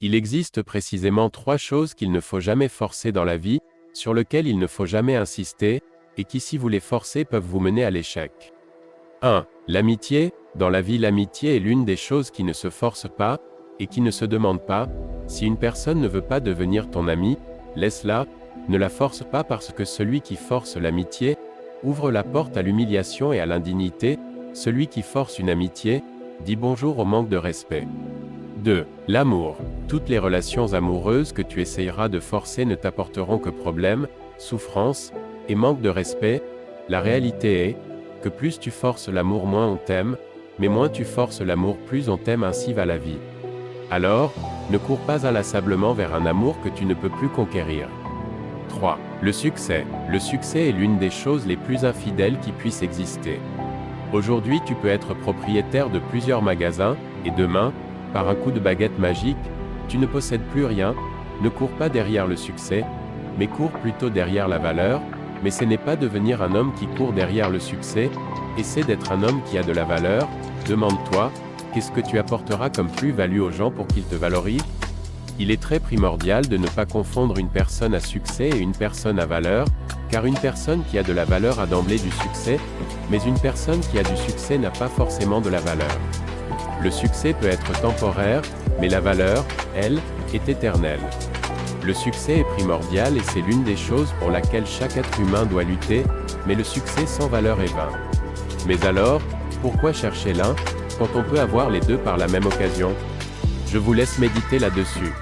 Il existe précisément 3 choses qu'il ne faut jamais forcer dans la vie, sur lesquelles il ne faut jamais insister, et qui si vous les forcez peuvent vous mener à l'échec. 1. L'amitié. Dans la vie, l'amitié est l'une des choses qui ne se force pas, et qui ne se demande pas. Si une personne ne veut pas devenir ton ami, laisse-la, ne la force pas parce que celui qui force l'amitié, ouvre la porte à l'humiliation et à l'indignité. Celui qui force une amitié, dit bonjour au manque de respect. 2. L'amour. Toutes les relations amoureuses que tu essayeras de forcer ne t'apporteront que problèmes, souffrances, et manque de respect. La réalité est, que plus tu forces l'amour moins on t'aime, mais moins tu forces l'amour plus on t'aime, ainsi va la vie. Alors, ne cours pas inlassablement vers un amour que tu ne peux plus conquérir. 3. Le succès. Le succès est l'une des choses les plus infidèles qui puissent exister. Aujourd'hui tu peux être propriétaire de plusieurs magasins, et demain, par un coup de baguette magique, tu ne possèdes plus rien. Ne cours pas derrière le succès, mais cours plutôt derrière la valeur. Mais ce n'est pas devenir un homme qui court derrière le succès, essaie d'être un homme qui a de la valeur. Demande-toi, qu'est-ce que tu apporteras comme plus-value aux gens pour qu'ils te valorisent? Il est très primordial de ne pas confondre une personne à succès et une personne à valeur, car une personne qui a de la valeur a d'emblée du succès, mais une personne qui a du succès n'a pas forcément de la valeur. Le succès peut être temporaire, mais la valeur, elle, est éternelle. Le succès est primordial et c'est l'une des choses pour laquelle chaque être humain doit lutter, mais le succès sans valeur est vain. Mais alors, pourquoi chercher l'un, quand on peut avoir les deux par la même occasion? Je vous laisse méditer là-dessus.